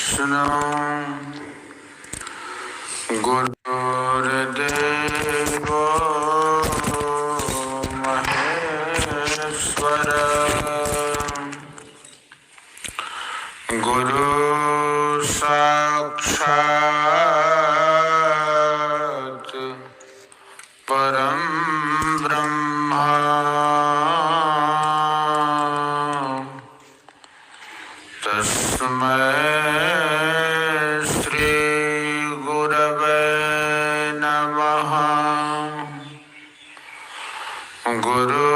कृष्ण गुरुर्देव महेश्वर गुरु साक्षात् परम ब्रह्म तस्मै श्री गुरवे नमः। गुरु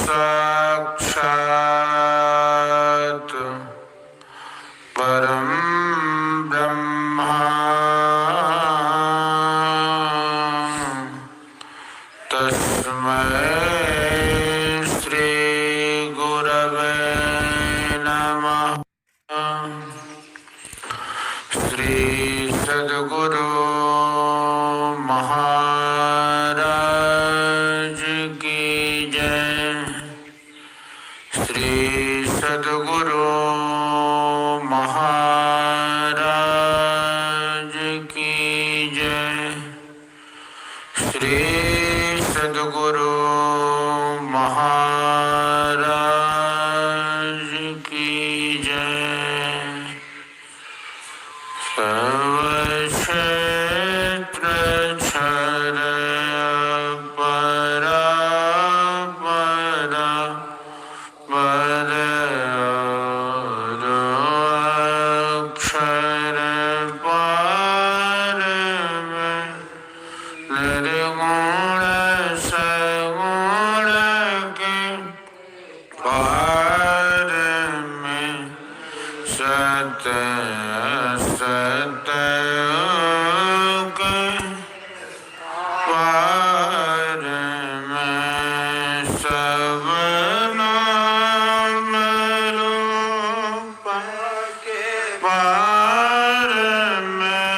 साक्षात् परम ब्रह्म तस्मै श्री गुरवे नमः। श्री सद्गुरु महाराज की जय। श्री सद्गुरु महाराज की जय। श्री सद्गुरु महाराज की जय। सर्वक्षेत्र क्षरय परापर अक्षर पार में निर्गुण सगुण के पार में सत्य असत्य के पार में सब नाम रूप के पार में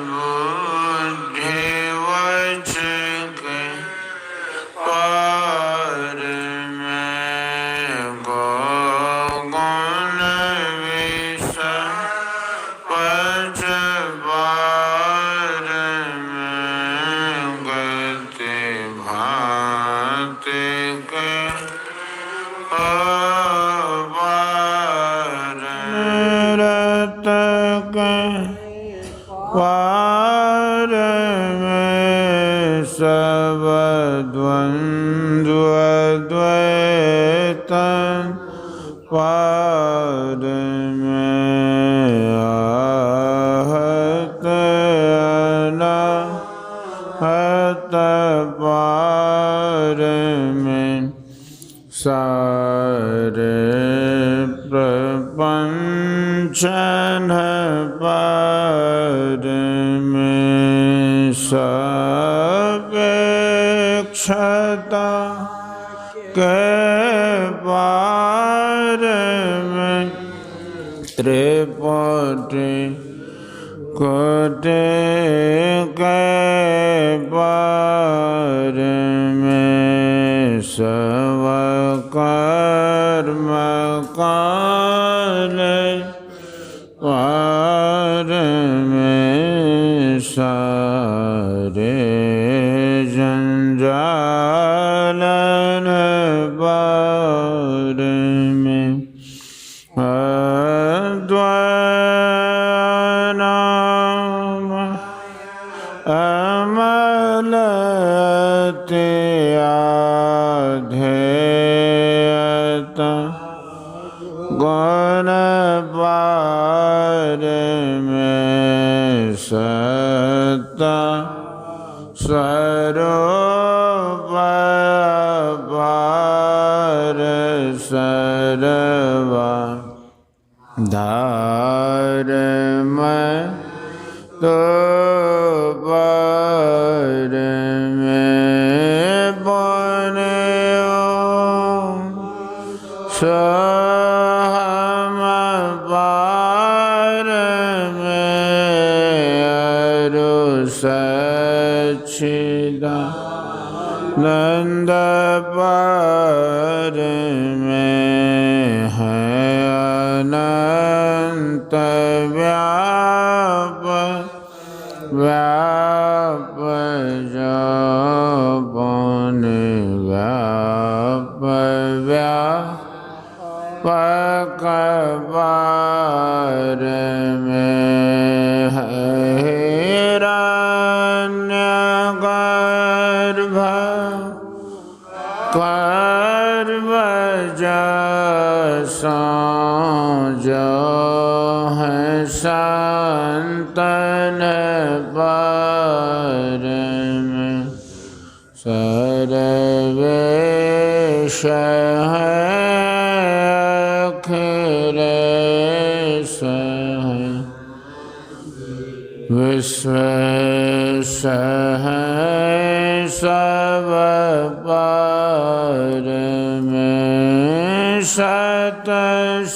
बुद्धि वच के पार में गुण विषय पच पार में गति भांति के पार रत के पार में सब द्वंद्व द्वैत पार में आहत अनाहत पार में सारे प्रपंचन पार में सापेक्षता के पार में त्रिपुटी कोटि के पार में सब कर्म काल पार में सारे जंजालन पार में अद्वैनाम अमलते आधेयता गुण पार में सत्ता स्वरूप पार सर्वा धर्म तो पार में बन्यो सहम पार में अरु सच्चिदानंद पार में है अनंत पकवार में हिरण्यगर्भ गर्भ जसों जो है संतन पर में सर्वेश है अखिलेश है विश्वेश है सब पर में सत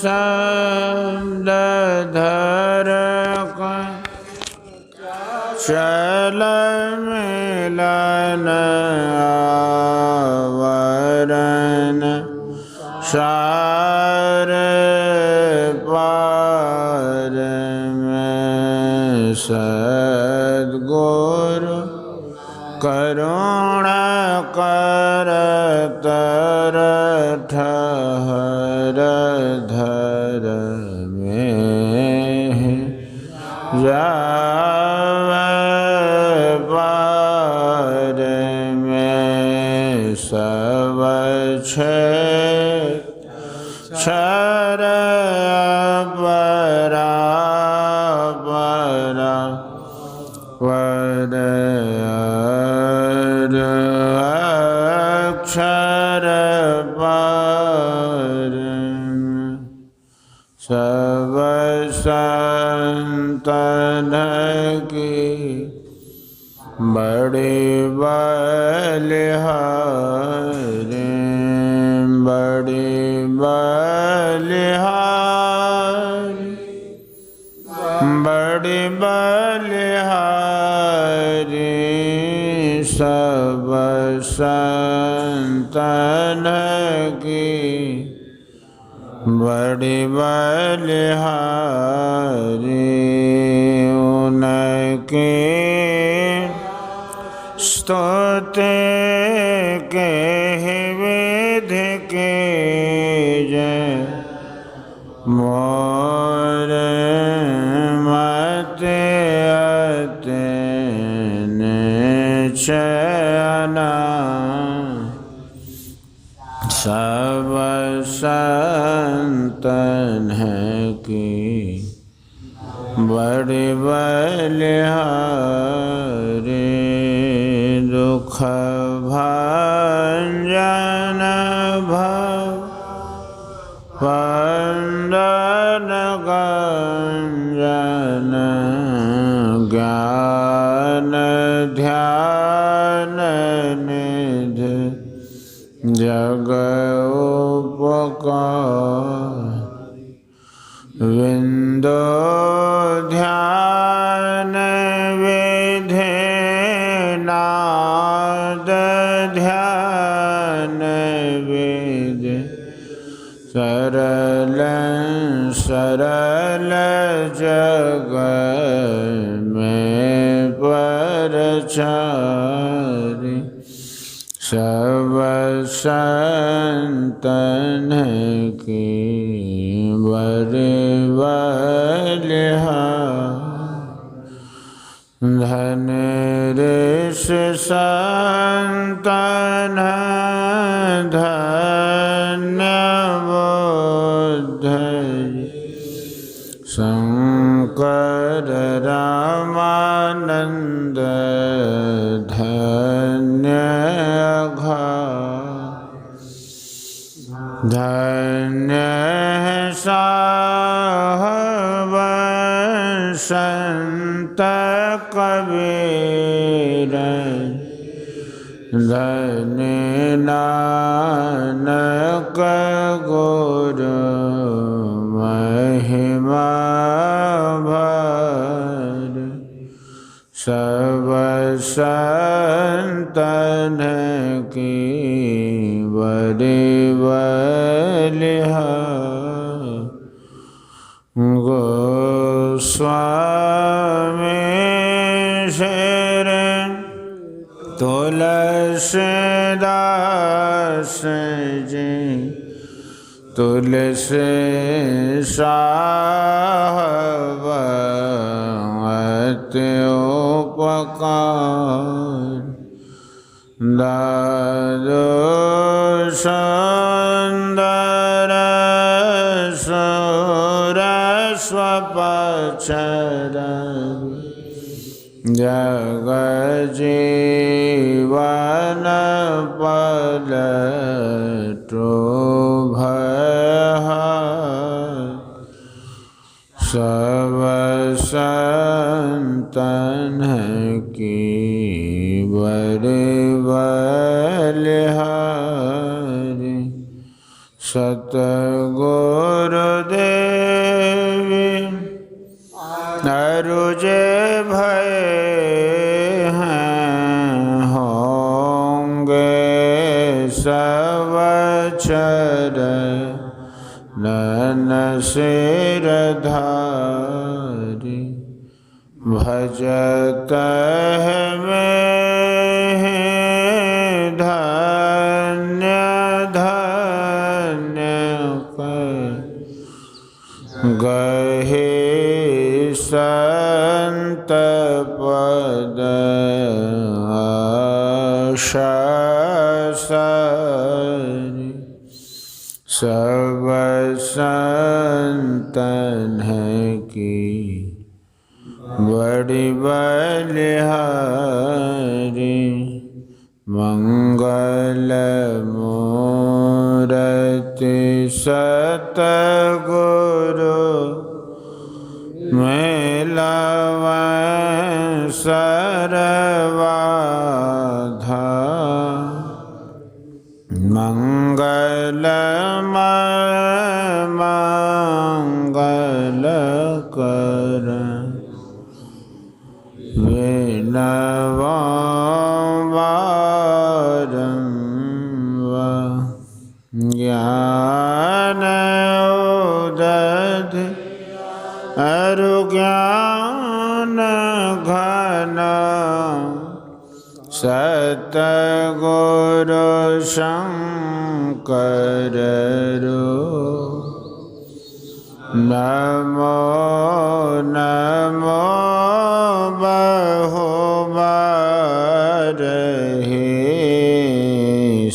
शब्द धर चल मिलन आवरण सार पार में सद्गुरु करुणा कर तर ठहर धर में जावे पार में सब क्षर परा परा पद अक्षर पर सब संतन की बड़ी बलिहारी बड़ी बलिहारी बड़ी बलिहारी सब संतन की बड़ी बलिहारी उनकी स्तुति के विधि के जय मोर मत अति निश्चयना सब संतन की बड़ी बलिहारी दुख भंजन भव वंदन गंजन ज्ञान ध्यान निधि जग उपकार विंदो ध्यान विधि नाद ध्यान विधि सरल सरल जग में परचारी सब संतन की बड़ी बलिहारी धन ऋषि संतन धन्य बुद्ध शंकर रामानंद धन्य धन्य साहब संत कबीर धन्य नानक गुरु महिमा भर सब संतन की बड़ी बलिहारी गोस्वामी श्री तुलसीदास जी तुलसी साहबत उपकार दादो सुंदर सुरस्वपचर जग जीवन पलटो भय सब संतन की बड़े बलिहारी सतगुरुदेवी अरुजे भय हैं होंगे सब चर नन सिरधारी भजत में धन्य धन्य गहे संत पद आशासरी सब संतन की बड़ी बलिहारी मंगल मूर्ति सतगुरु मिलवैं सर्वाधा मंगलमय मंगल कर विनवारंवा ज्ञान उदधि अरुज्ञान घन सतगुरु शंकर नमो नमो बहुबार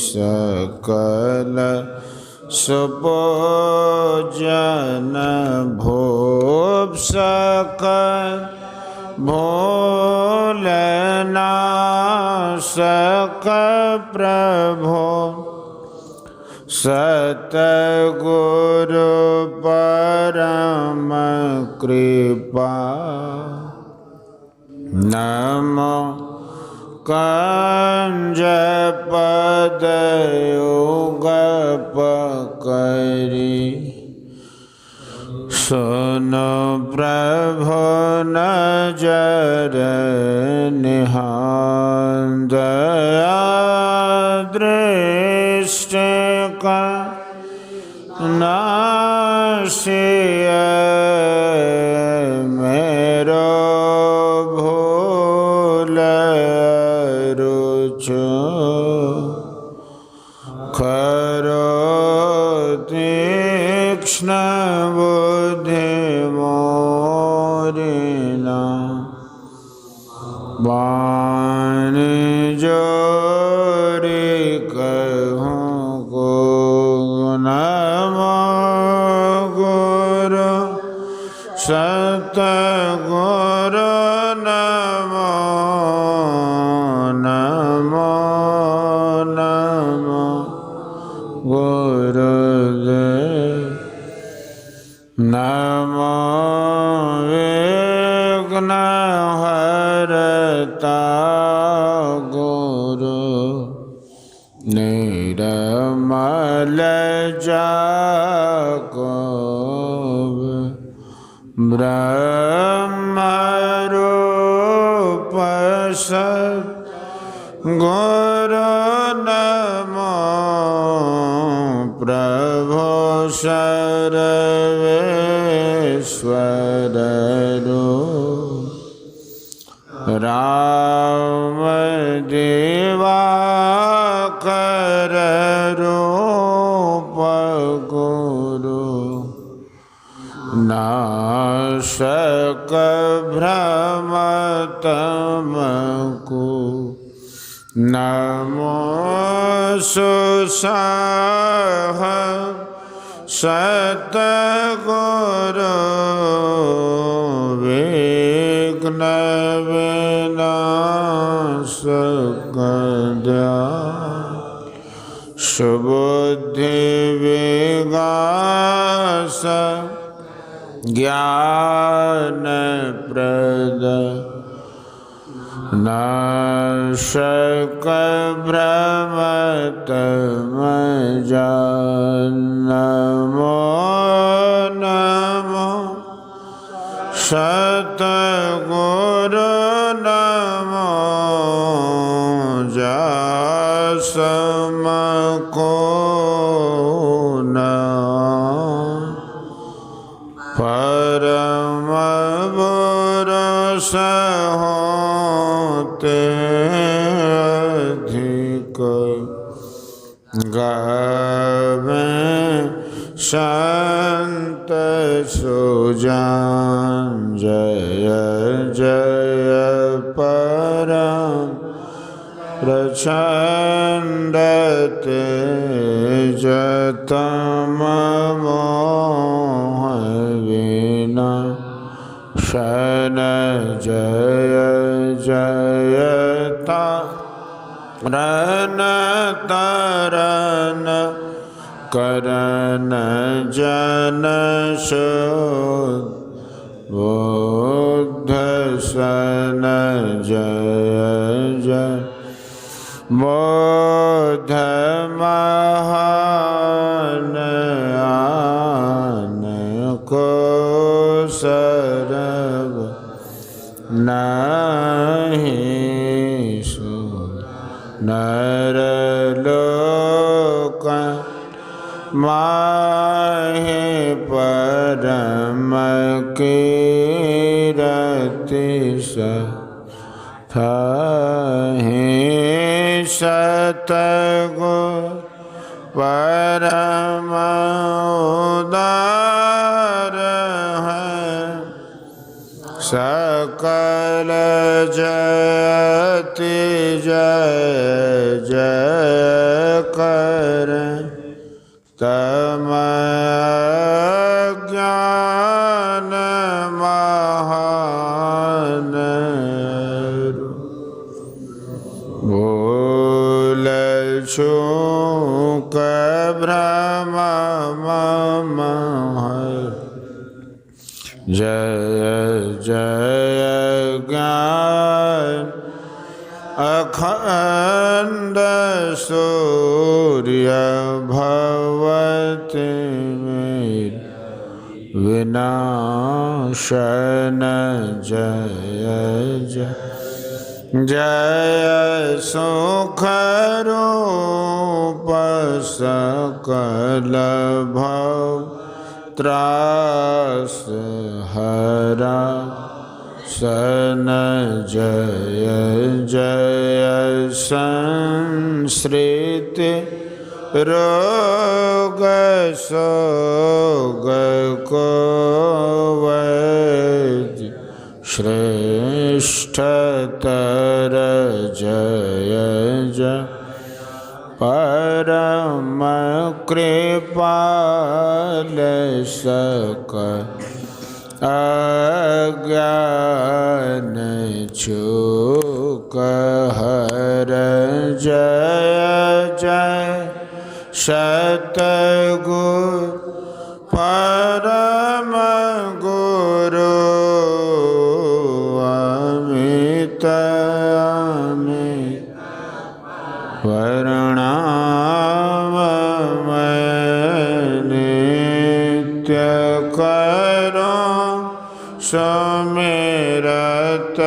सकल सुपूजन भूप सकल भोलनाशक प्रभो सतगुरु परम कृपा नमो कंज पद युगपकरी सुनो प्रभु नजर निहाल दया दृष्टि का नासिय मेरो भूल रुचो खरो तीक्ष्ण बुद्धि मोरिना वाणी जोरी कहूँ को नमो गुरु सतगुरु नमो नमो नमो गुरुदेव नमो विघ्नहर्ता गुरु निर्मल जाकोब ब्रह्मरूप सद्गुरु नमो प्रभो सर्वेश्वर राम दिवाकर रूप गुरु गुरु नाशक भ्रम तम को नमो सुसाह सतगुरु विघ्न विनाशक सुबुद्धि विकास ज्ञान प्रद नाशक भ्रमतमजन् नमो नमो सतगुरु नमो जसमको परम पुरुष होते अधिक गावे संत सुजान जय जय परम प्रचंड तेज तम मोह विनाशन जय जय तारण तारण करण जन शुद्ध बुद्ध सन जय जय बोध महान आन को सरब नहीं सु नर लोक माहे परम कीरति सहे सतगुरु परम उदार है सकल जयति जय जय कर तम ज्ञान महान भूल चूक भ्रम मम जय जय ज्ञान अखंड सूर्य भवति विनाशन जय जय जय सुख रूप सकल भव त्रास हरा सन जय जय संसृति रोग सोग को वैद्य श्रेष्ठतर जय जय परम कृपाल सकल अज्ञान चूक हर जय जय सतगुरु परम गुरु अमित अमित प्रणाम नित्य करो सुमिरत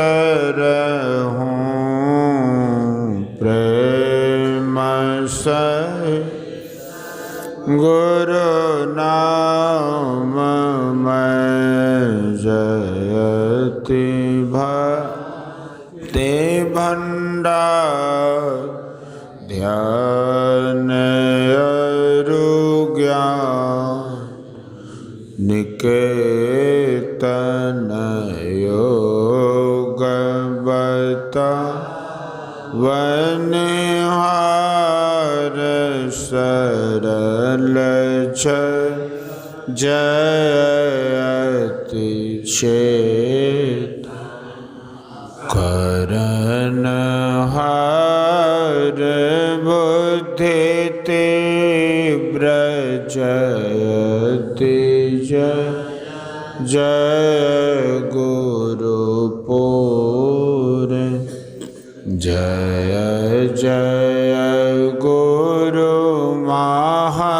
रहूं प्रेम सहित गुरु नाम मैं जयति भक्ति भंडार ध्यान अरु ज्ञान निकेतन योग बता वनिहार सरल जयति चेत करनहार बुद्धि तीव्र जयति जय जय गुरुपुर जय जय गुरु महाराज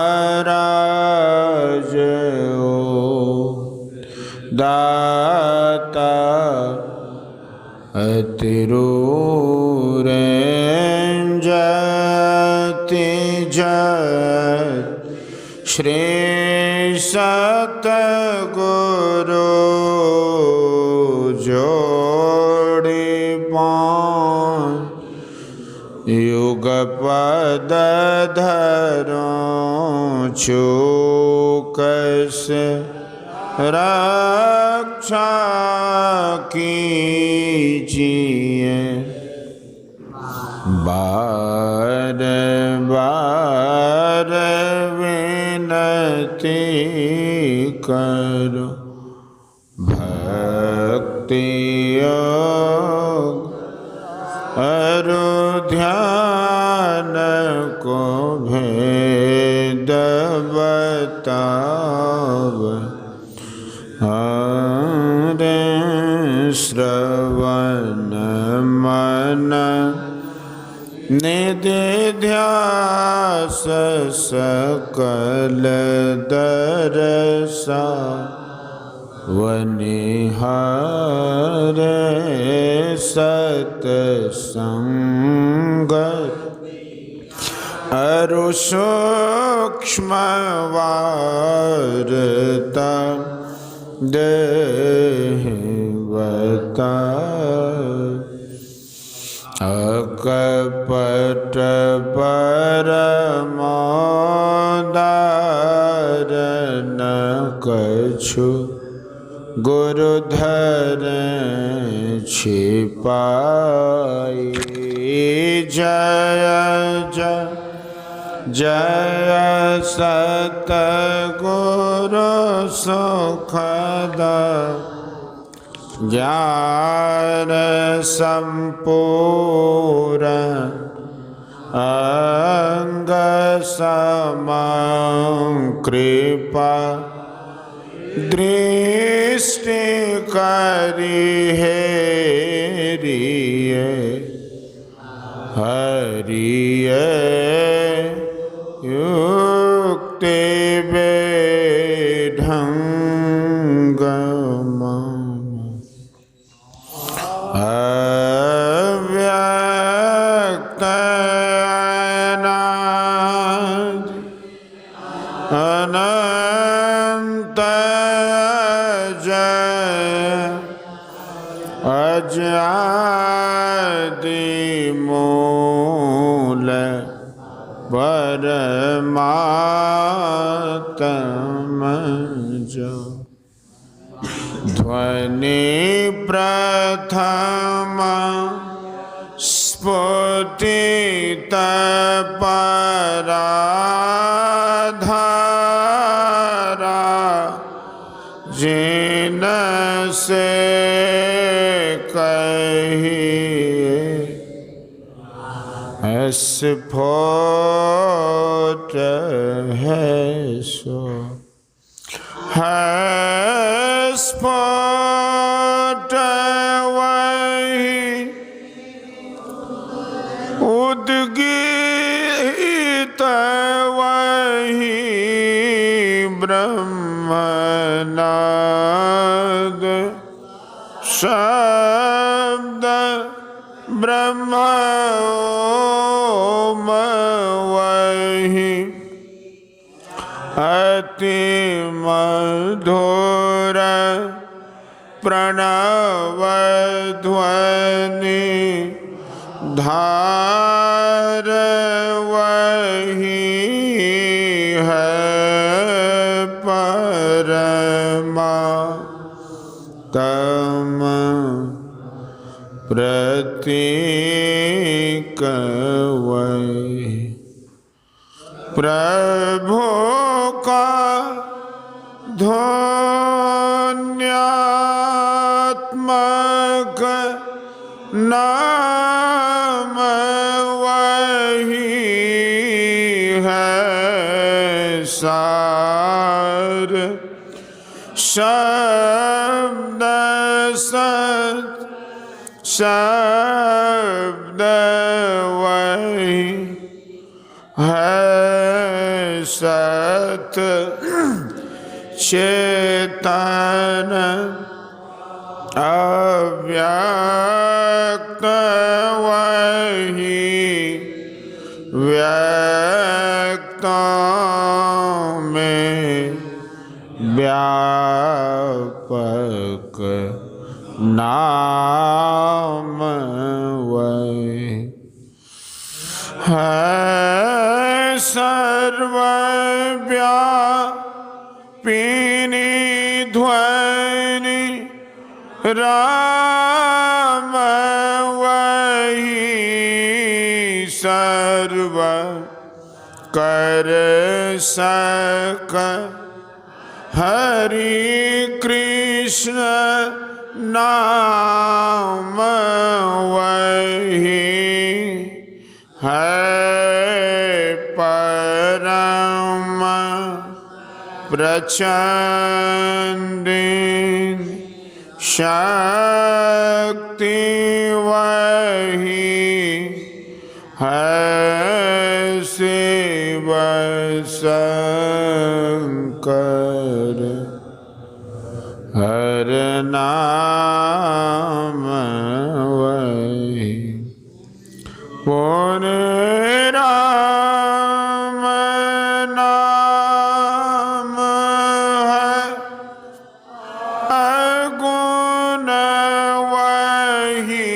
ओ दाता अतिरूरेंजति जय श्री सतगुरु जोड़ी पान युगपद धरों चूकस रक्षा कीजिए बार बार विनती करो भक्ति योग अरु ध्यान को भेद बताव हरे श्रवण मन निधिध्यास सकल दरसा वनिहारे सतसंगत अरु सूक्ष्म वार्ता देहवता अकपट परमोदार न कछु गुरुधर छिपाई जय जय जय सतगुरु सुखद ज्ञान संपूर्ण अंग समं कृपा दृष्टि करी हेरिए हरिये युक्ति बेढंग अव्यक्त अनंत जय अजादि मूल परमात्म जो ध्वनि प्रथम स्फुटित पराधारा जिन से कहिए स्फोट है सो है स्फोट वही उद्गीत वही ब्रह्मनाद शब्द ब्रह्म ओम वही अति मधुर प्रणव ध्वनि धार वही है पर परमात्म प्रतीक वै प्रभु का ध्वन्यात्मक नाम वही है सार शब्द सत शब्द वही है सत चेतन अव्यक्त वही व्यक्तों में व्यापक नाम वही है सर्वव्यापिनी ध्वनि राम वही सर्व कर सक हरि कृष्ण नाम वही है परम प्रचंड शक्ति वही है शिव शंकर हर नाम वही पुण्य राम नाम है अगुण वही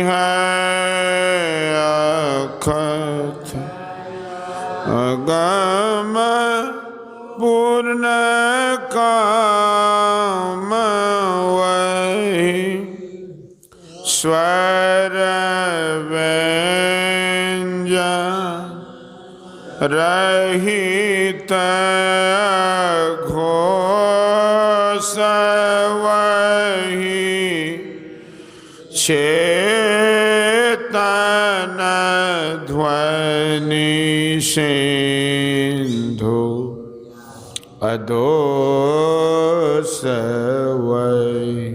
है अखत अगम पूर्ण काम वही स्वर व्यंजन रहित घोष वही चेतन ध्वनि सिंधु अदोष वही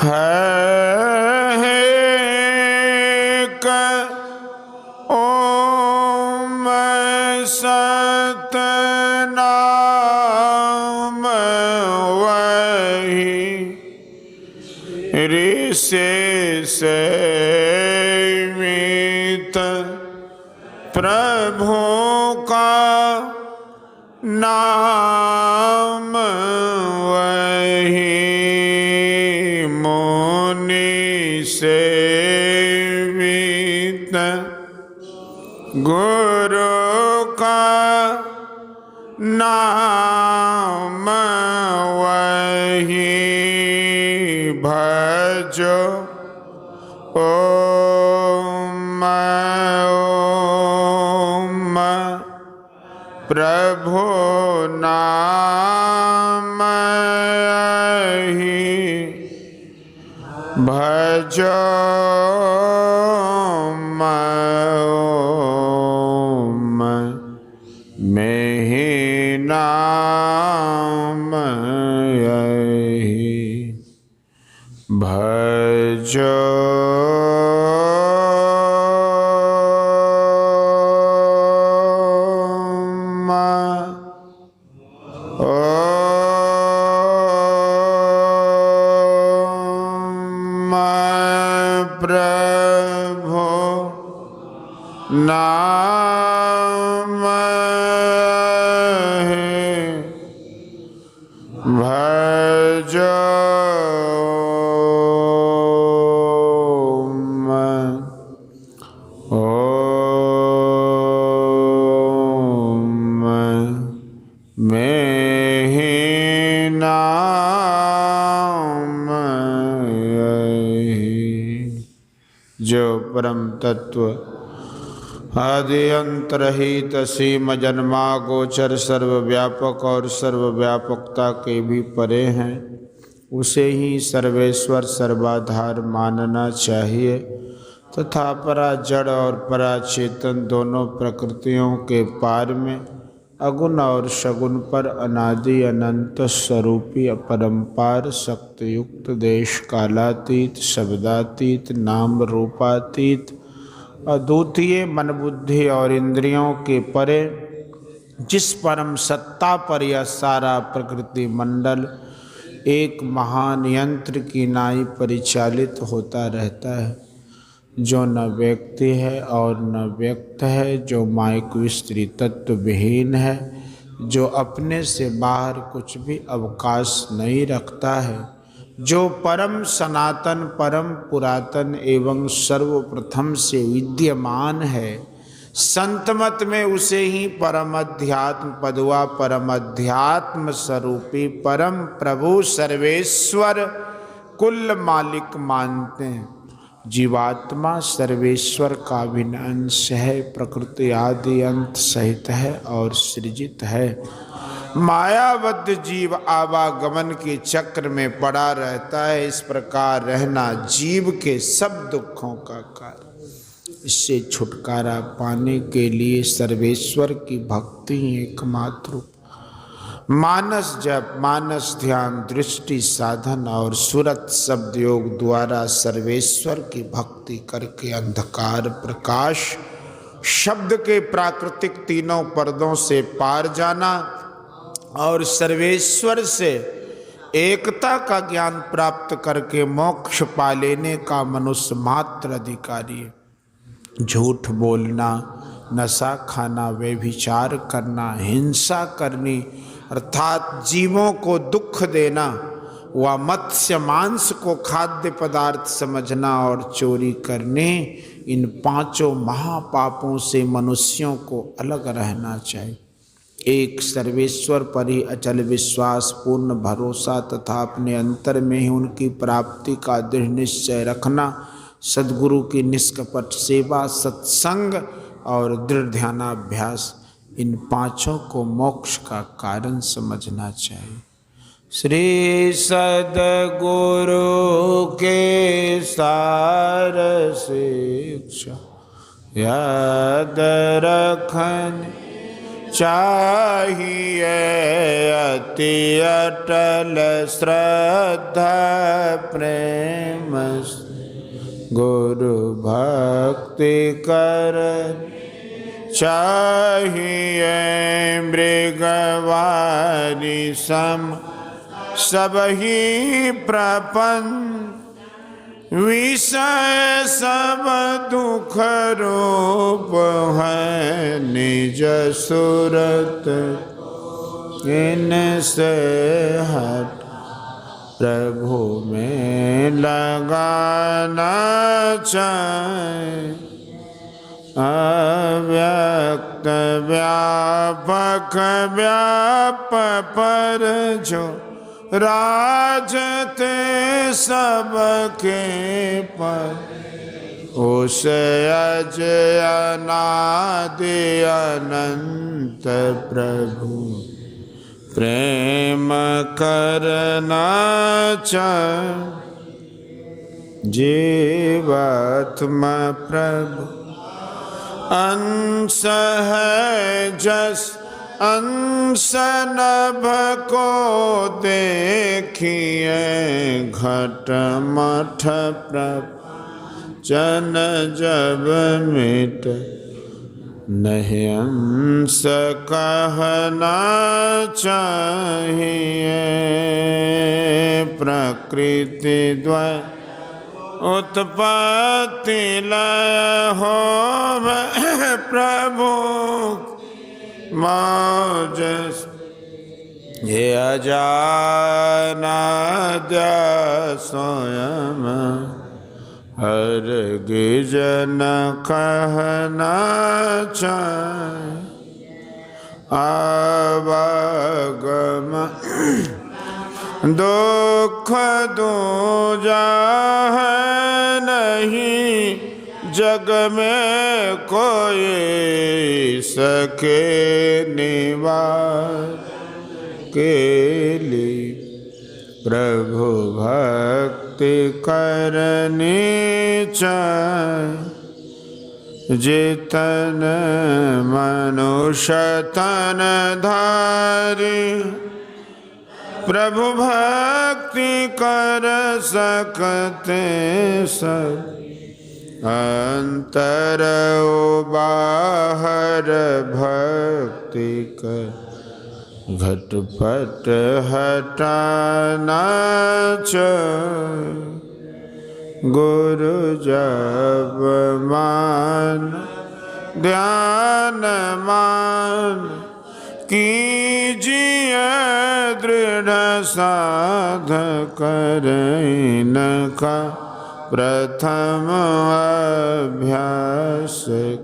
है ओम सतनाम वही ऋषि सेवित प्रभु का नाम वही मुनि सेवित गुरु का नाम वही भजो ओम ओम प्रभु नाम ही भजो ओम में ही नाम यही भजो प्रभु नाम है भजो ओम में ही नाम यही। जो परम तत्व आदि अंत रहित असीम जन्मा गोचर सर्वव्यापक और सर्वव्यापकता के भी परे हैं, उसे ही सर्वेश्वर सर्वाधार मानना चाहिए तथा परा जड़ और परा चेतन दोनों प्रकृतियों के पार में अगुण और सगुण पर अनादि अनंत स्वरूपी अपरंपार शक्तियुक्त देश कालातीत शब्दातीत नाम रूपातीत अद्वितीय मन बुद्धि और इंद्रियों के परे जिस परम सत्ता पर यह सारा प्रकृति मंडल एक महान यंत्र की नाई परिचालित होता रहता है, जो न व्यक्ति है और न व्यक्त है, जो माइक स्त्री तत्व विहीन है, जो अपने से बाहर कुछ भी अवकाश नहीं रखता है, जो परम सनातन परम पुरातन एवं सर्वप्रथम से विद्यमान है। संत मत में उसे ही परम अध्यात्म पदवा परम अध्यात्म स्वरूपी परम प्रभु सर्वेश्वर कुल मालिक मानते हैं। जीवात्मा सर्वेश्वर का भिन्न अंश है, प्रकृति आदि अंत सहित है और सृजित है। मायाबद्ध जीव आवागमन के चक्र में पड़ा रहता है। इस प्रकार रहना जीव के सब दुखों का कारण। इससे छुटकारा पाने के लिए सर्वेश्वर की भक्ति ही एकमात्र मानस जप, मानस ध्यान, दृष्टि साधन और सुरत शब्द योग द्वारा सर्वेश्वर की भक्ति करके अंधकार प्रकाश शब्द के प्राकृतिक तीनों पर्दों से पार जाना और सर्वेश्वर से एकता का ज्ञान प्राप्त करके मोक्ष पा लेने का मनुष्य मात्र अधिकारी है। झूठ बोलना, नशा खाना, व्यभिचार करना, हिंसा करनी अर्थात जीवों को दुख देना, व मत्स्य मांस को खाद्य पदार्थ समझना और चोरी करने, इन पांचों महापापों से मनुष्यों को अलग रहना चाहिए। एक सर्वेश्वर पर ही अचल विश्वास, पूर्ण भरोसा तथा अपने अंतर में ही उनकी प्राप्ति का दृढ़ निश्चय रखना, सद्गुरु की निष्कपट सेवा, सत्संग और दृढ़ ध्यानाभ्यास, इन पांचों को मोक्ष का कारण समझना चाहिए। श्री सद्गुरु के सार शिक्षा याद रखनी चाहिए, अति अटल श्रद्धा प्रेम गुरु भक्ति कर चाहिए। मृगवारी सम सब ही प्रपंच विषय सब दुख रूप है, निज सुरत इनसे हट प्रभु में लगाना चाहिए। अव्यक्त व्यापक व्याप पर जो राजते सबके पर, उस अज अनादि अनंत प्रभु प्रेम करना चाहिए। जीवात्मा प्रभु अंश है, जस अंश नभ को देखिए, घट मठ प्रपंचन जब मिट, नहीं अंश कहना चाहिए। प्रकृति द्वय उत्पत्ति लय हो प्रभु मौज, ये अजानद स्वयं हर गिजन कहना चाहिए। अवतार दुख दूजा है नहीं जग में कोई, सके निवार के लिए प्रभु भक्ति करनी चाहे। जितन मनुष्य तन धारी, प्रभु भक्ति कर सकते सब। अंतर बाहर भक्ति कर, घटपट हटाना चाहे। गुरु जब मान ध्यान मान, कीजिए दृढ़ साध कर इनका प्रथम अभ्यास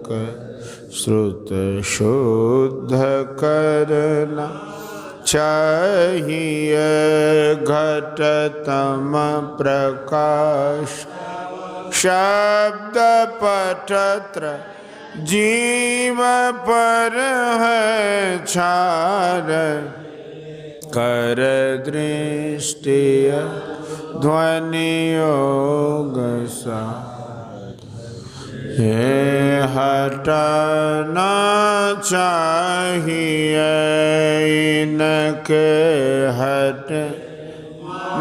कर। श्रुत शुद्ध करना चाहिए घटतम प्रकाश। शब्द पठत्र जीव पर है छार, कर दृष्टि ध्वनि योग सा। ये हटाना चाहिए इनके हट,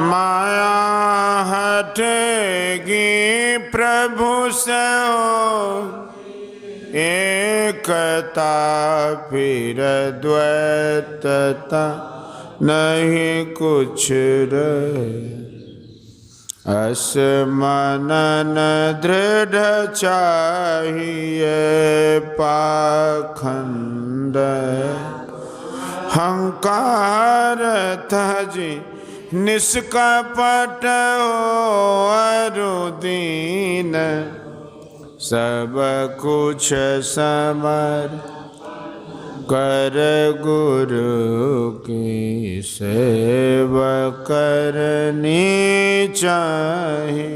माया हटेगी प्रभु से हो एकता, फिर द्वैतता नहीं कुछ रहे। असमनन दृढ़ चाहिए पाखंड, हंकार तजी निष्कपट हो अरुदीन। सब कुछ समर कर गुरु की सेवा करनी चाहे।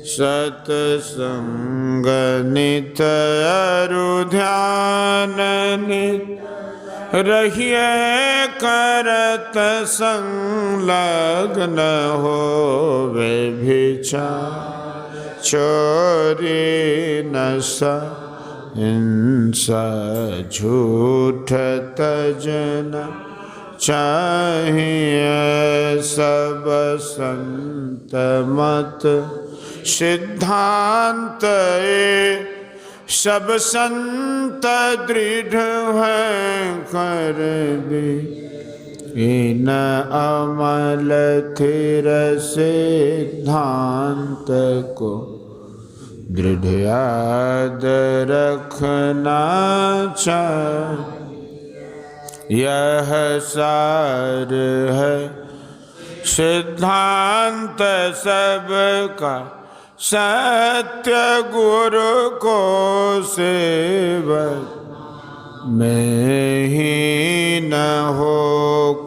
सत्संग नित अरु ध्यान नित, रहिए करत संलग्न हो वे विचार। चोरी नशा हिंसा झूठ तजना चाहिए। सब संत मत सिद्धांत सब संत दृढ़ है कर दे। इन अमल थिर सिद्धांत को दृढ़ याद रखना चाहिए। यह सार है सिद्धांत सबका, सत्य गुरु को सेवक में ही न हो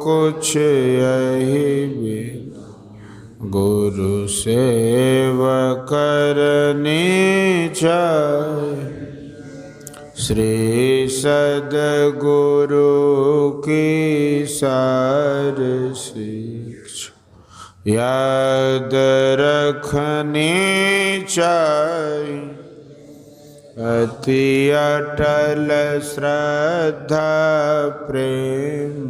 कुछ यही भी। गुरु सेवा करनी चाहिए। श्री सद्गुरु की सार शिक्षा याद रखनी चाहिए। अति अटल श्रद्धा प्रेम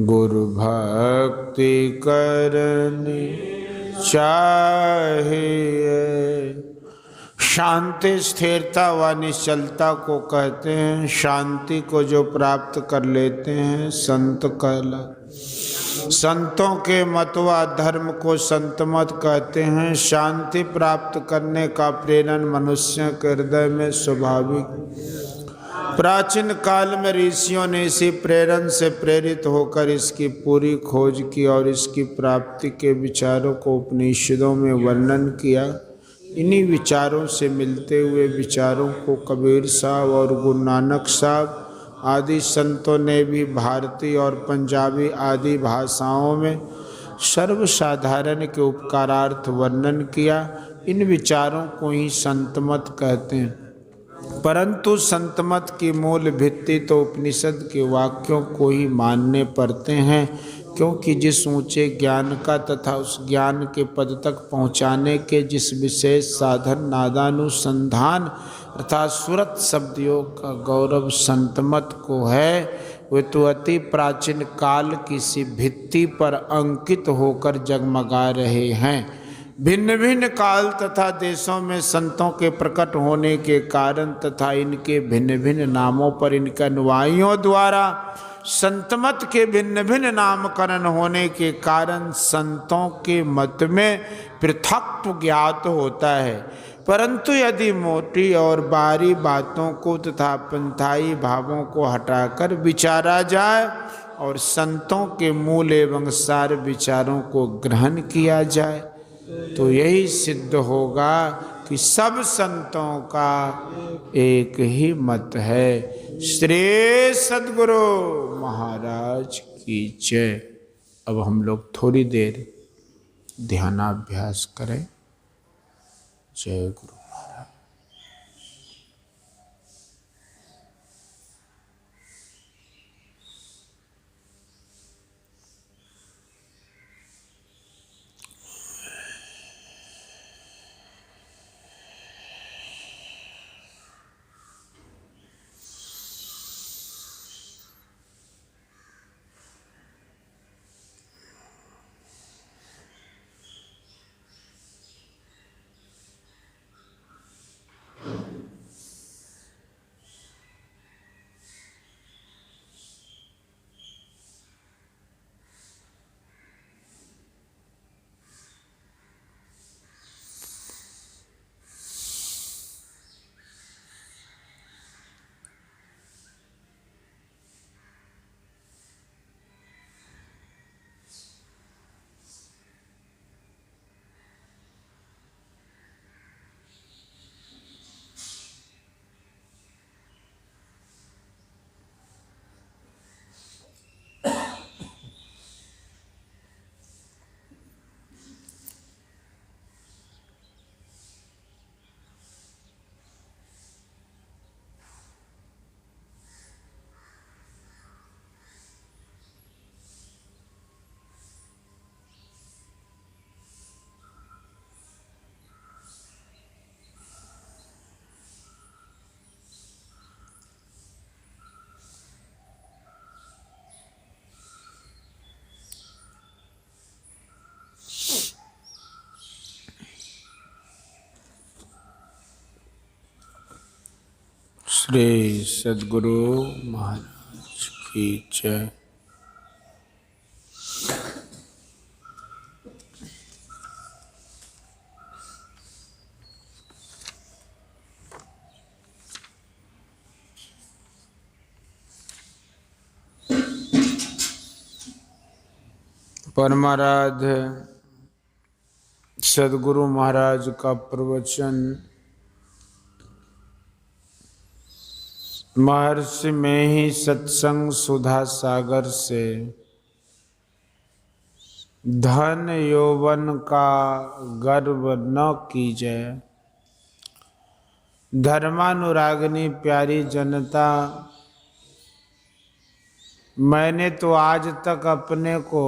गुरु भक्ति करनी चाहिए। शांति स्थिरता व निश्चलता को कहते हैं। शांति को जो प्राप्त कर लेते हैं संत कहला। संतों के मत व धर्म को संत मत कहते हैं। शांति प्राप्त करने का प्रेरण मनुष्य के हृदय में स्वाभाविक। प्राचीन काल में ऋषियों ने इसी प्रेरण से प्रेरित होकर इसकी पूरी खोज की और इसकी प्राप्ति के विचारों को उपनिषदों में वर्णन किया। इन्हीं विचारों से मिलते हुए विचारों को कबीर साहब और गुरु नानक साहब आदि संतों ने भी भारतीय और पंजाबी आदि भाषाओं में सर्वसाधारण के उपकारार्थ वर्णन किया। इन विचारों को ही संतमत कहते हैं। परंतु संतमत की मूल भित्ति तो उपनिषद के वाक्यों को ही मानने पड़ते हैं, क्योंकि जिस ऊंचे ज्ञान का तथा उस ज्ञान के पद तक पहुंचाने के जिस विशेष साधन नादानुसंधान अर्थात सुरत शब्द योग का गौरव संतमत को है, वे तो अति प्राचीन काल किसी भित्ति पर अंकित होकर जगमगा रहे हैं। भिन्न भिन्न काल तथा देशों में संतों के प्रकट होने के कारण तथा इनके भिन्न भिन्न नामों पर इनके अनुयायियों द्वारा संतमत के भिन्न भिन्न नामकरण होने के कारण संतों के मत में पृथक्त्व ज्ञात होता है। परंतु यदि मोटी और बारी बातों को तथा पंथाई भावों को हटाकर विचारा जाए और संतों के मूल एवं सार विचारों को ग्रहण किया जाए, तो यही सिद्ध होगा कि सब संतों का एक ही मत है। श्री सद्गुरु महाराज की जय। अब हम लोग थोड़ी देर ध्यानाभ्यास करें। जय गुरु। श्री सद्गुरु महाराज की जय। परमाराध्य सद्गुरु महाराज का प्रवचन महर्षि में ही सत्संग सुधा सागर से धन यौवन का गर्व न कीजिए। धर्मानुरागिनी प्यारी जनता, मैंने तो आज तक अपने को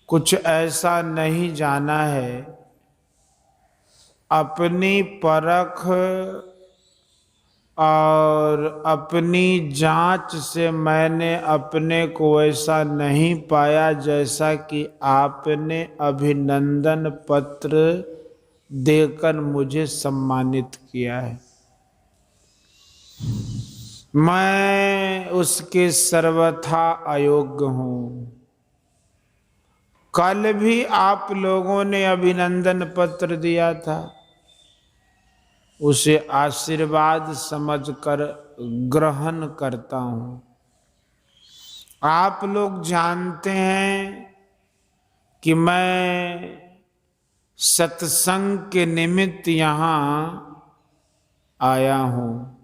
कुछ ऐसा नहीं जाना है। अपनी परख और अपनी जांच से मैंने अपने को ऐसा नहीं पाया जैसा कि आपने अभिनंदन पत्र देकर मुझे सम्मानित किया है। मैं उसके सर्वथा अयोग्य हूँ। कल भी आप लोगों ने अभिनंदन पत्र दिया था, उसे आशीर्वाद समझकर ग्रहण करता हूँ। आप लोग जानते हैं कि मैं सत्संग के निमित्त यहाँ आया हूँ।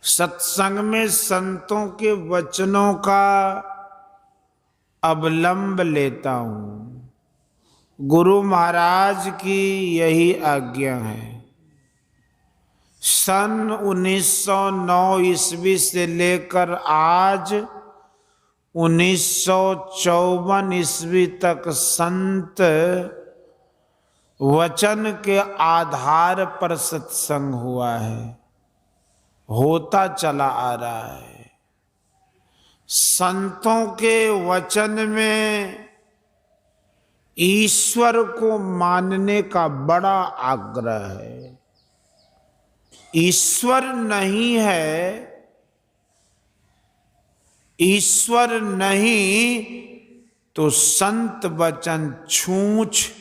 सत्संग में संतों के वचनों का अवलंब लेता हूं। गुरु महाराज की यही आज्ञा है। सन 1909 ईस्वी से लेकर आज 1954 ईस्वी तक संत वचन के आधार पर सत्संग हुआ है, होता चला आ रहा है। संतों के वचन में ईश्वर को मानने का बड़ा आग्रह है। ईश्वर नहीं है, ईश्वर नहीं तो संत वचन छूछ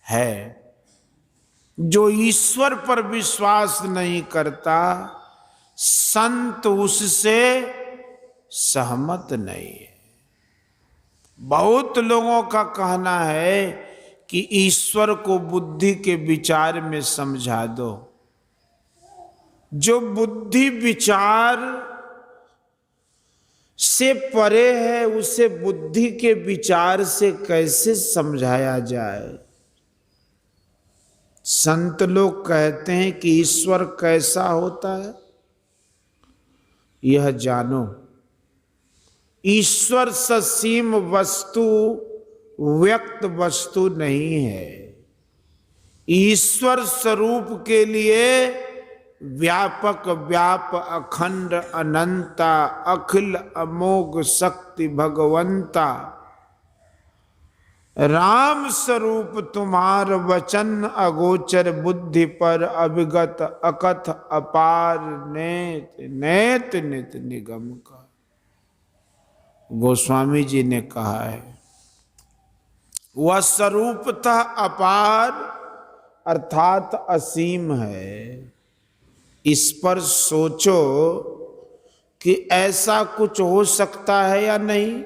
है। जो ईश्वर पर विश्वास नहीं करता, संत उससे सहमत नहीं है। बहुत लोगों का कहना है कि ईश्वर को बुद्धि के विचार में समझा दो। जो बुद्धि विचार से परे है, उसे बुद्धि के विचार से कैसे समझाया जाए। संत लोग कहते हैं कि ईश्वर कैसा होता है, यह जानो। ईश्वर ससीम वस्तु, व्यक्त वस्तु नहीं है। ईश्वर स्वरूप के लिए व्यापक, व्याप, अखंड, अनंता, अखिल अमोघ शक्ति भगवंता। राम स्वरूप तुम्हार वचन अगोचर, बुद्धि पर अभिगत अकथ अपार, नेत नेत नित निगम का। गोस्वामी जी ने कहा है, वह स्वरूपतः अपार अर्थात असीम है। इस पर सोचो कि ऐसा कुछ हो सकता है या नहीं।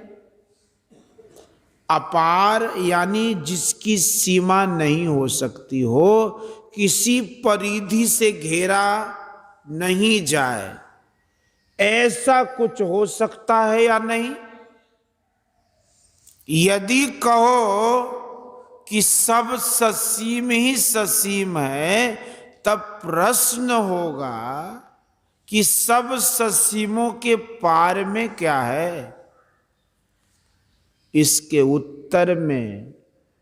अपार यानी जिसकी सीमा नहीं हो सकती हो, किसी परिधि से घेरा नहीं जाए, ऐसा कुछ हो सकता है या नहीं। यदि कहो कि सब ससीम ही ससीम है, तब प्रश्न होगा कि सब ससीमों के पार में क्या है। इसके उत्तर में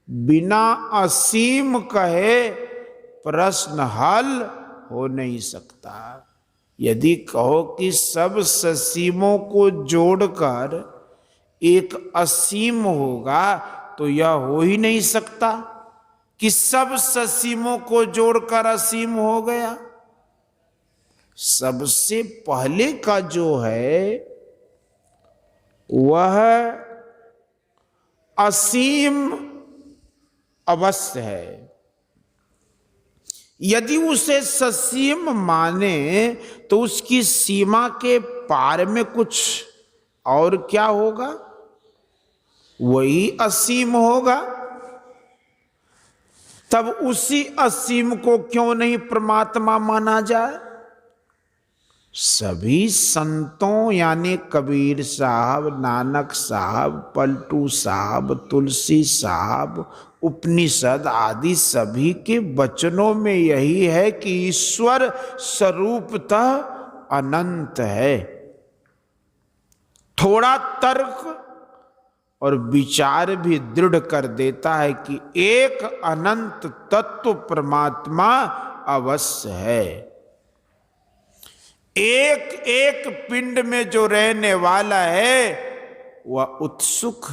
बिना असीम कहे प्रश्न हल हो नहीं सकता। यदि कहो कि सब ससीमों को जोड़कर एक असीम होगा, तो यह हो ही नहीं सकता कि सब ससीमों को जोड़कर असीम हो गया। सबसे पहले का जो है वह असीम अवश्य है। यदि उसे ससीम माने तो उसकी सीमा के पार में कुछ और क्या होगा, वही असीम होगा। तब उसी असीम को क्यों नहीं परमात्मा माना जाए। सभी संतों यानी कबीर साहब, नानक साहब, पलटू साहब, तुलसी साहब, उपनिषद आदि सभी के वचनों में यही है कि ईश्वर स्वरूपतः अनंत है। थोड़ा तर्क और विचार भी दृढ़ कर देता है कि एक अनंत तत्व परमात्मा अवश्य है। एक एक पिंड में जो रहने वाला है वह उत्सुक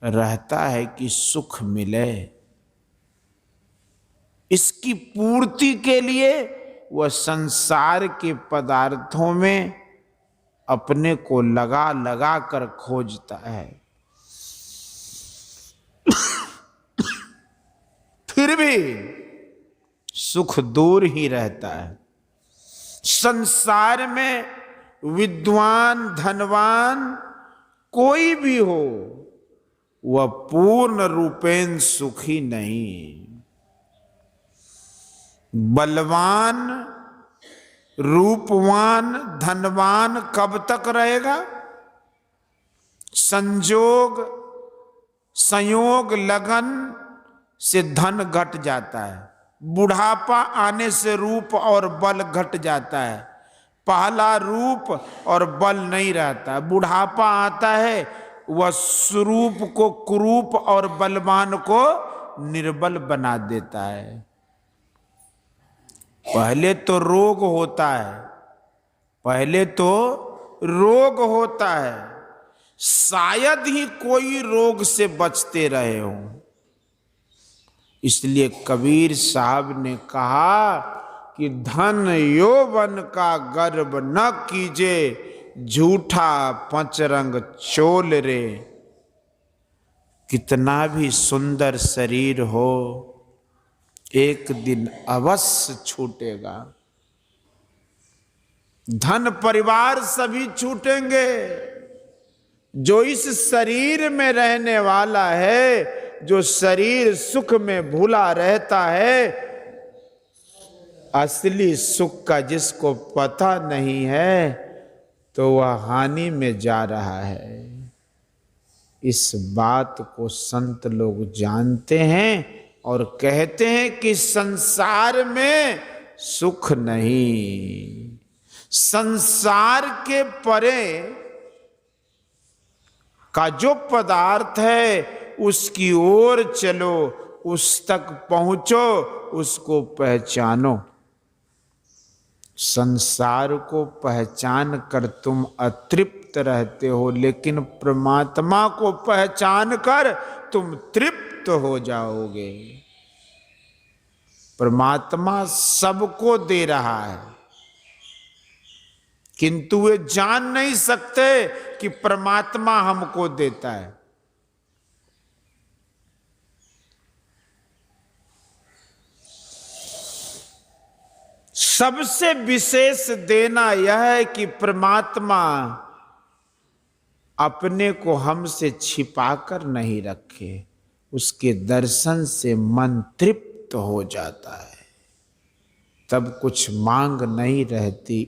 रहता है कि सुख मिले। इसकी पूर्ति के लिए वह संसार के पदार्थों में अपने को लगा लगा कर खोजता है। फिर भी सुख दूर ही रहता है। संसार में विद्वान, धनवान कोई भी हो, वह पूर्ण रूपेण सुखी नहीं। बलवान, रूपवान धनवान कब तक रहेगा? संयोग लगन से धन घट जाता है, बुढ़ापा आने से रूप और बल घट जाता है। पहला रूप और बल नहीं रहता, बुढ़ापा आता है, वह स्वरूप को कुरूप और बलवान को निर्बल बना देता है। पहले तो रोग होता है, शायद ही कोई रोग से बचते रहे हो। इसलिए कबीर साहब ने कहा कि धन यौवन का गर्व न कीजे, झूठा पंचरंग चोल रे। कितना भी सुंदर शरीर हो, एक दिन अवश्य छूटेगा। धन परिवार सभी छूटेंगे। जो इस शरीर में रहने वाला है, जो शरीर सुख में भूला रहता है, असली सुख का जिसको पता नहीं है, तो वह हानि में जा रहा है। इस बात को संत लोग जानते हैं और कहते हैं कि संसार में सुख नहीं, संसार के परे का जो पदार्थ है उसकी ओर चलो, उस तक पहुंचो, उसको पहचानो। संसार को पहचान कर तुम अतृप्त रहते हो, लेकिन परमात्मा को पहचान कर तुम तृप्त हो जाओगे। परमात्मा सबको दे रहा है, किंतु वे जान नहीं सकते कि परमात्मा हमको देता है। सबसे विशेष देना यह है कि परमात्मा अपने को हमसे छिपाकर नहीं रखे, उसके दर्शन से मन तृप्त हो जाता है। तब कुछ मांग नहीं रहती,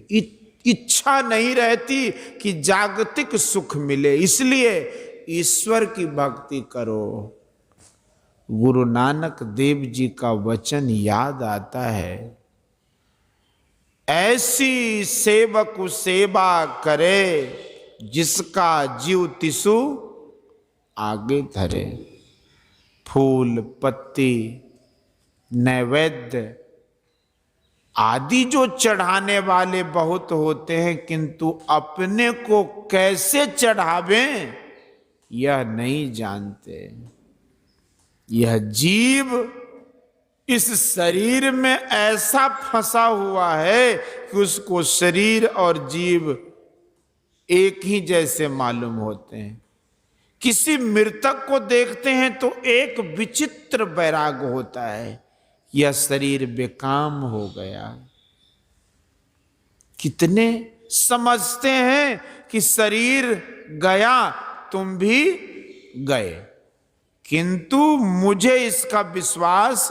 इच्छा नहीं रहती कि जागतिक सुख मिले। इसलिए ईश्वर की भक्ति करो। गुरु नानक देव जी का वचन याद आता है, ऐसी सेवक सेवा करे, जिसका जीव तिसु आगे धरे। फूल पत्ती नैवेद्य आदि जो चढ़ाने वाले बहुत होते हैं, किंतु अपने को कैसे चढ़ावें यह नहीं जानते। यह जीव इस शरीर में ऐसा फंसा हुआ है कि उसको शरीर और जीव एक ही जैसे मालूम होते हैं। किसी मृतक को देखते हैं तो एक विचित्र वैराग होता है, यह शरीर बेकाम हो गया। कितने समझते हैं कि शरीर गया तुम भी गए, किंतु मुझे इसका विश्वास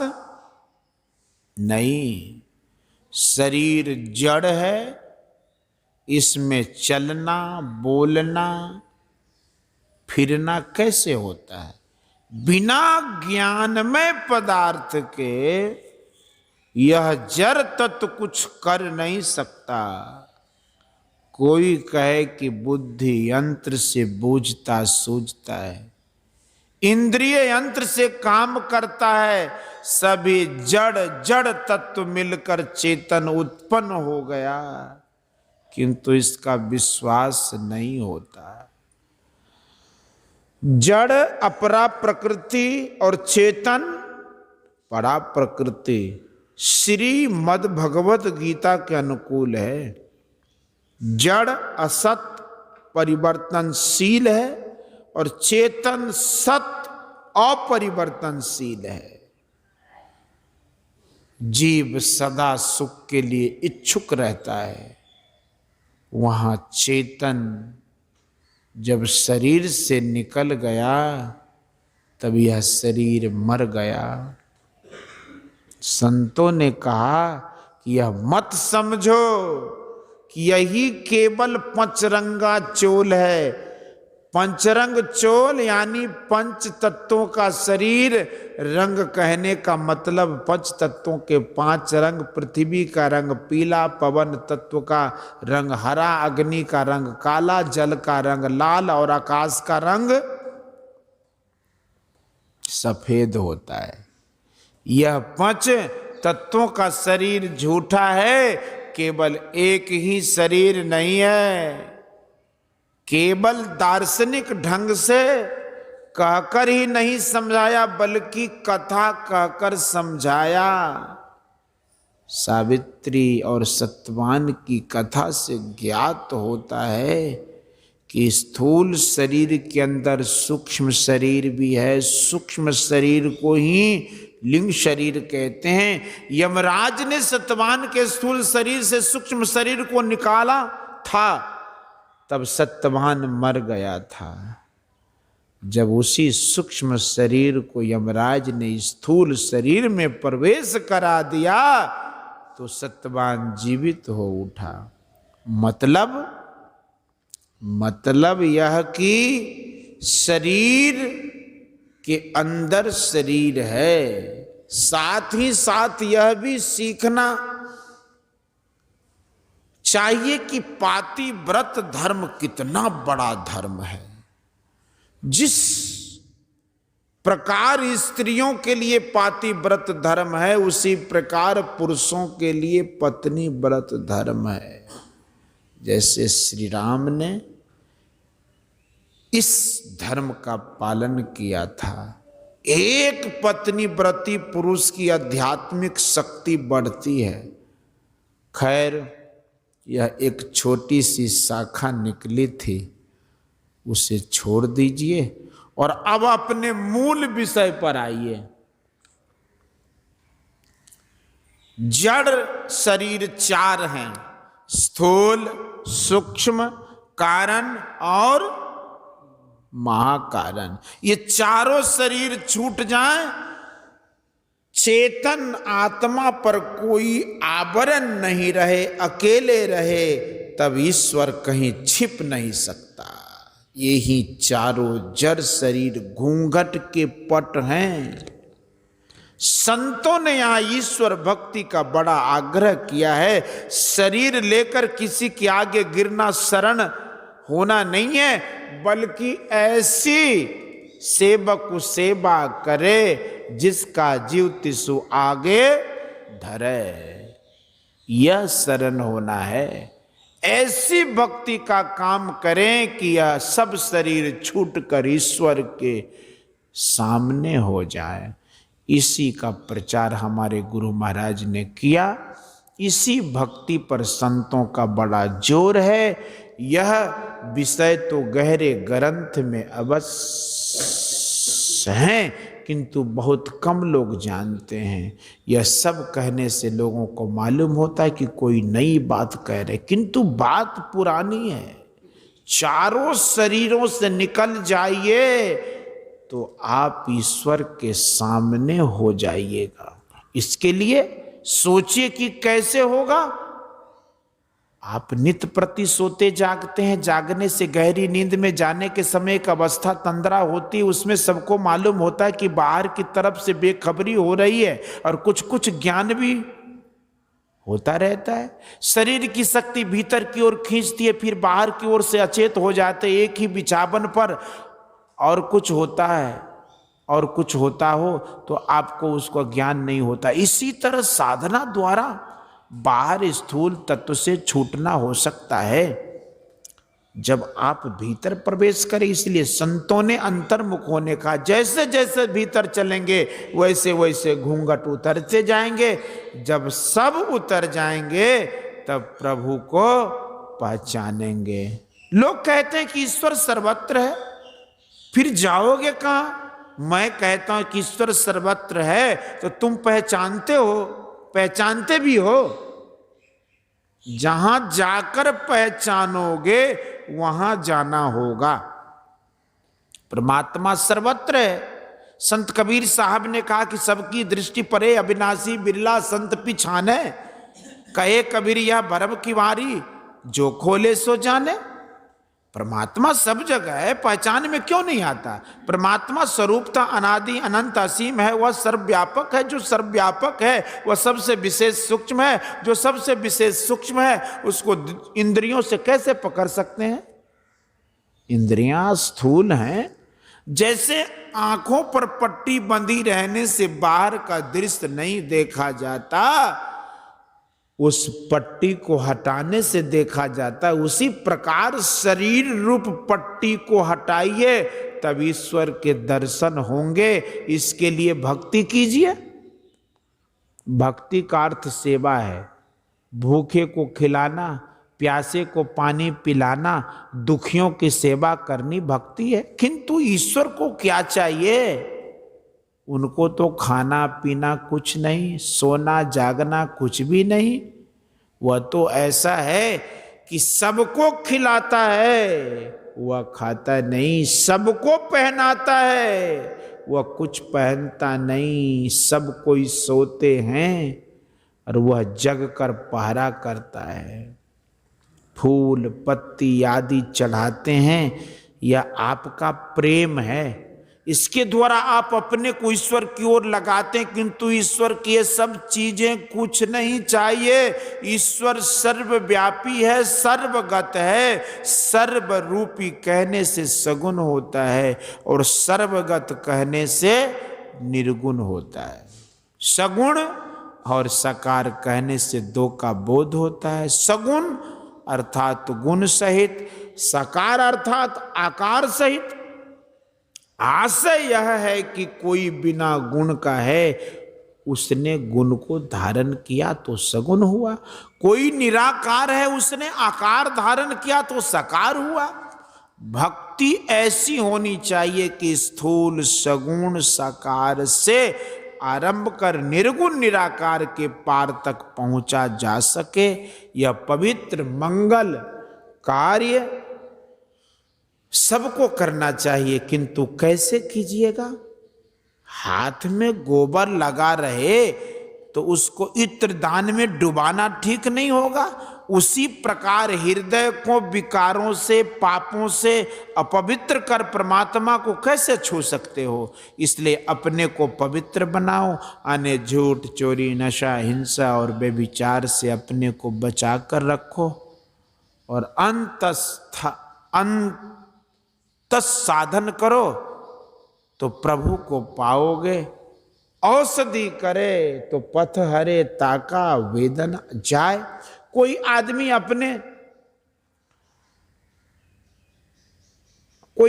नहीं। शरीर जड़ है, इसमें चलना बोलना फिरना कैसे होता है? बिना ज्ञानमय पदार्थ के यह जड़ तत्व कुछ कर नहीं सकता। कोई कहे कि बुद्धि यंत्र से बूझता सूझता है, इंद्रिय यंत्र से काम करता है, सभी जड़ तत्व मिलकर चेतन उत्पन्न हो गया, किंतु इसका विश्वास नहीं होता। जड़ अपरा प्रकृति और चेतन परा प्रकृति श्रीमद् भगवत गीता के अनुकूल है। जड़ असत परिवर्तनशील है और चेतन सत अपरिवर्तनशील है। जीव सदा सुख के लिए इच्छुक रहता है, वहां चेतन जब शरीर से निकल गया तब यह शरीर मर गया। संतों ने कहा कि यह मत समझो कि यही केवल पंचरंगा चोल है। पंचरंग चोल यानी पंच तत्वों का शरीर। रंग कहने का मतलब पंच तत्वों के 5 रंग, पृथ्वी का रंग पीला, पवन तत्व का रंग हरा, अग्नि का रंग काला, जल का रंग लाल और आकाश का रंग सफेद होता है। यह 5 तत्वों का शरीर झूठा है, केवल एक ही शरीर नहीं है। केवल दार्शनिक ढंग से कहकर ही नहीं समझाया, बल्कि कथा कहकर समझाया। सावित्री और सत्यवान की कथा से ज्ञात होता है कि स्थूल शरीर के अंदर सूक्ष्म शरीर भी है। सूक्ष्म शरीर को ही लिंग शरीर कहते हैं। यमराज ने सत्यवान के स्थूल शरीर से सूक्ष्म शरीर को निकाला था, तब सत्यवान मर गया था। जब उसी सूक्ष्म शरीर को यमराज ने स्थूल शरीर में प्रवेश करा दिया तो सत्यवान जीवित हो उठा। मतलब यह कि शरीर के अंदर शरीर है। साथ ही साथ यह भी सीखना चाहिए कि पातिव्रत धर्म कितना बड़ा धर्म है। जिस प्रकार स्त्रियों के लिए पातिव्रत धर्म है, उसी प्रकार पुरुषों के लिए पत्नी व्रत धर्म है। जैसे श्री राम ने इस धर्म का पालन किया था। एक पत्नी व्रती पुरुष की आध्यात्मिक शक्ति बढ़ती है। खैर, यह एक छोटी सी शाखा निकली थी, उसे छोड़ दीजिए और अब अपने मूल विषय पर आइए। जड़ शरीर 4 हैं, स्थूल, सूक्ष्म, कारण और महाकारण। ये चारों शरीर छूट जाएं, चेतन आत्मा पर कोई आवरण नहीं रहे, अकेले रहे, तब ईश्वर कहीं छिप नहीं सकता। यही चारों जड़ शरीर घूंघट के पट हैं। संतों ने यहां ईश्वर भक्ति का बड़ा आग्रह किया है। शरीर लेकर किसी के आगे गिरना शरण होना नहीं है, बल्कि ऐसी सेवक सेवा करे जिसका जीव तिसु आगे धरे, यह शरण होना है। ऐसी भक्ति का काम करें कि यह सब शरीर छूटकर ईश्वर के सामने हो जाए। इसी का प्रचार हमारे गुरु महाराज ने किया। इसी भक्ति पर संतों का बड़ा जोर है। यह विषय तो गहरे ग्रंथ में अवश्य हैं, किंतु बहुत कम लोग जानते हैं। यह सब कहने से लोगों को मालूम होता है कि कोई नई बात कह रहे, किंतु बात पुरानी है। चारों शरीरों से निकल जाइए तो आप ईश्वर के सामने हो जाइएगा। इसके लिए सोचिए कि कैसे होगा। आप नित्य प्रति सोते जागते हैं, जागने से गहरी नींद में जाने के समय एक अवस्था तंद्रा होती है। उसमें सबको मालूम होता है कि बाहर की तरफ से बेखबरी हो रही है और कुछ कुछ ज्ञान भी होता रहता है। शरीर की शक्ति भीतर की ओर खींचती है, फिर बाहर की ओर से अचेत हो जाते हैं। एक ही बिछावन पर और कुछ होता है और कुछ होता हो तो आपको उसका ज्ञान नहीं होता। इसी तरह साधना द्वारा बाहर स्थूल तत्व से छूटना हो सकता है जब आप भीतर प्रवेश करें। इसलिए संतों ने अंतर्मुख होने का, जैसे जैसे भीतर चलेंगे वैसे वैसे घूंघट उतरते जाएंगे। जब सब उतर जाएंगे तब प्रभु को पहचानेंगे। लोग कहते हैं कि ईश्वर सर्वत्र है, फिर जाओगे कहां? मैं कहता हूं कि ईश्वर सर्वत्र है तो तुम पहचानते हो, पहचानते भी हो। जहां जाकर पहचानोगे वहां जाना होगा। परमात्मा सर्वत्र है। संत कबीर साहब ने कहा कि सबकी दृष्टि परे अविनाशी बिरला संत पिछाने। कहे कबीर यह भरम की वारी, जो खोले सो जाने। परमात्मा सब जगह है, पहचान में क्यों नहीं आता? परमात्मा स्वरूपता अनादि अनंत असीम है, वह सर्वव्यापक है। जो सर्वव्यापक है वह सबसे विशेष सूक्ष्म है। जो सबसे विशेष सूक्ष्म है उसको इंद्रियों से कैसे पकड़ सकते हैं? इंद्रियां स्थूल हैं। जैसे आंखों पर पट्टी बंधी रहने से बाहर का दृश्य नहीं देखा जाता, उस पट्टी को हटाने से देखा जाता है, उसी प्रकार शरीर रूप पट्टी को हटाइए तब ईश्वर के दर्शन होंगे। इसके लिए भक्ति कीजिए। भक्ति का अर्थ सेवा है। भूखे को खिलाना, प्यासे को पानी पिलाना, दुखियों की सेवा करनी भक्ति है। किंतु ईश्वर को क्या चाहिए? उनको तो खाना पीना कुछ नहीं, सोना जागना कुछ भी नहीं। वह तो ऐसा है कि सबको खिलाता है, वह खाता नहीं। सबको पहनाता है, वह कुछ पहनता नहीं। सब कोई सोते हैं और वह जग कर पहरा करता है। फूल पत्ती आदि चढ़ाते हैं, यह आपका प्रेम है। इसके द्वारा आप अपने को ईश्वर की ओर लगाते हैं। किंतु ईश्वर की ये सब चीजें कुछ नहीं चाहिए। ईश्वर सर्वव्यापी है, सर्वगत है। सर्वरूपी कहने से सगुण होता है और सर्वगत कहने से निर्गुण होता है। सगुण और साकार कहने से दो का बोध होता है। सगुण अर्थात गुण सहित, साकार अर्थात आकार सहित। आशय यह है कि कोई बिना गुण का है, उसने गुण को धारण किया तो सगुण हुआ। कोई निराकार है, उसने आकार धारण किया तो साकार हुआ। भक्ति ऐसी होनी चाहिए कि स्थूल सगुण साकार से आरंभ कर निर्गुण निराकार के पार तक पहुंचा जा सके। यह पवित्र मंगल कार्य सबको करना चाहिए। किंतु कैसे कीजिएगा? हाथ में गोबर लगा रहे तो उसको इत्र दान में डुबाना ठीक नहीं होगा। उसी प्रकार हृदय को विकारों से, पापों से अपवित्र कर परमात्मा को कैसे छू सकते हो? इसलिए अपने को पवित्र बनाओ। अन्य झूठ, चोरी, नशा, हिंसा और बेविचार से अपने को बचा कर रखो और अंत साधन करो तो प्रभु को पाओगे। औषधि करे तो पथ हरे, ताका वेदन जाए। कोई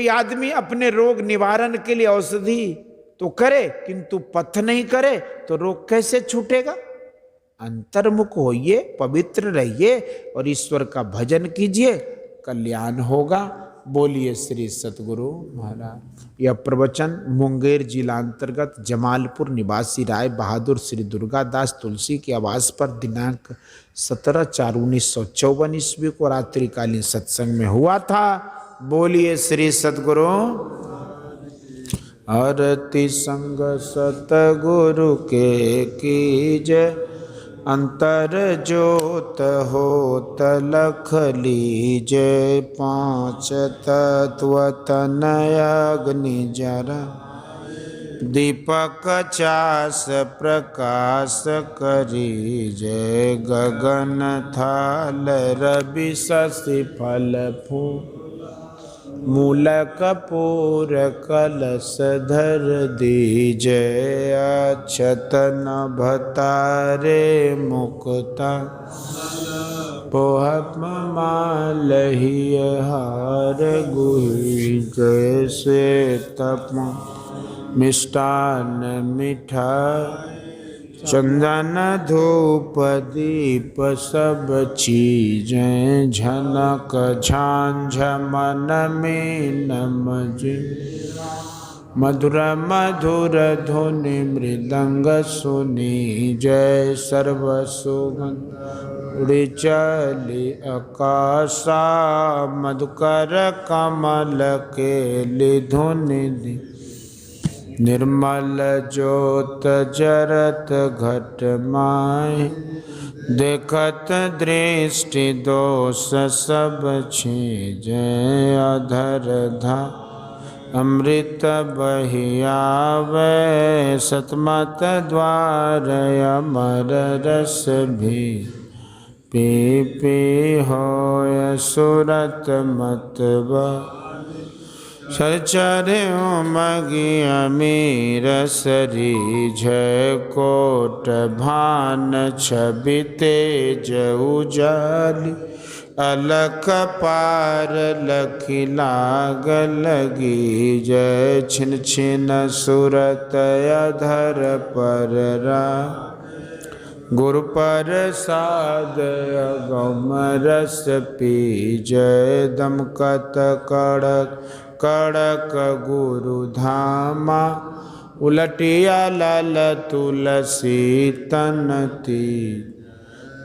आदमी अपने रोग निवारण के लिए औषधि तो करे, किंतु पथ नहीं करे तो रोग कैसे छूटेगा? अंतर्मुख होइए, पवित्र रहिए और ईश्वर का भजन कीजिए, कल्याण होगा। बोलिए श्री सतगुरु महाराज। यह प्रवचन मुंगेर जिला अंतर्गत जमालपुर निवासी राय बहादुर श्री दुर्गादास तुलसी के आवास पर दिनांक 17/4/1954 ईस्वी को रात्रिकालीन सत्संग में हुआ था। बोलिए श्री सतगुरु। आरती संग सतगुरु के कीजय, अंतर ज्योत होत लख लीजे। पांच तत्व तनय अग्नि जरा, दीपक चास प्रकाश करीजे। गगन थाल रवि शशि फल फूल, मूल कपूर कलश धर दीजे। अक्षत नभतारे मुक्ता, पोहत्म माल ही हार गुहि। जैसे तप मिष्टान मिठा, चंदन धूप दीप सब चीजें। झनक झांझ मन में नमजे, मधुर मधुर धुनि मृदंग सुनी। जय सर्व सुगंध उड़ि चली आकाशा, मधुकर कमल के धुनि दी। निर्मल ज्योत जरत घट माय, देखत दृष्टि दोष सब छीजे, अधर धा अमृत बहियावे, सतमत द्वार अमर रस भी पी पी होय सुरत मतवा। चर मगी अमीर सरी जय कोट भान छवि तेज उजाली, अलख पार लखी लाग लगी जय छिन छिन सुरत अधर पर रा। गुरु प्रसाद अगम रस पी जय दमकत कड़क कड़क गुरु धामा, उलटिया लाल तुलसी तनती।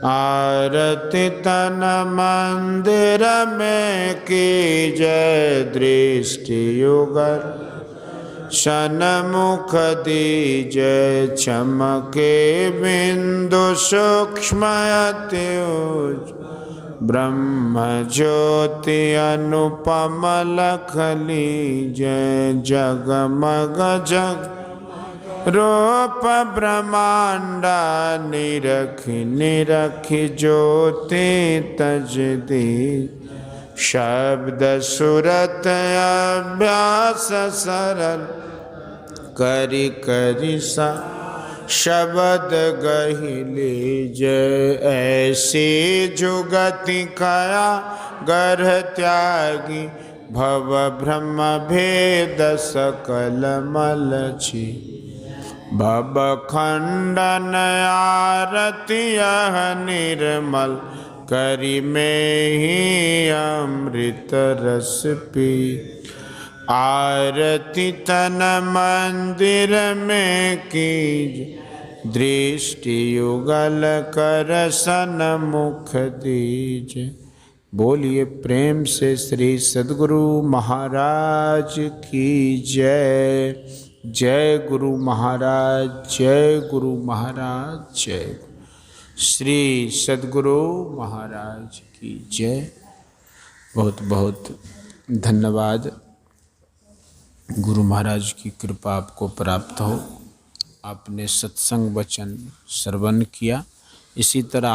आरती तन मंदिर में की जय दृष्टि युगल, सन्मुख दीजय चमके बिंदु सूक्ष्म अत्युज, ब्रह्म ज्योति अनुपम लख लीजय जगमग जग रूप ब्रह्मांडा, निरखि निरखि ज्योति तज दी। शब्द सुरत अभ्यास सरल, करि करि सा शब्द गहि लीजय। ऐसी जुगति कया गर्ह त्यागी, भव ब्रह्म भेद सकल मल छी। भव खंडन आरती यह निर्मल, करि में ही अमृत रस पी। आरती तन मंदिर में कीज, दृष्टि युगल कर सन्मुख दीज। बोलिए प्रेम से श्री सद्गुरु महाराज की जय। जय गुरु महाराज, जय गुरु महाराज, जय श्री सद्गुरु महाराज की जय। बहुत बहुत धन्यवाद। गुरु महाराज की कृपा आपको प्राप्त हो। आपने सत्संग वचन श्रवण किया। इसी तरह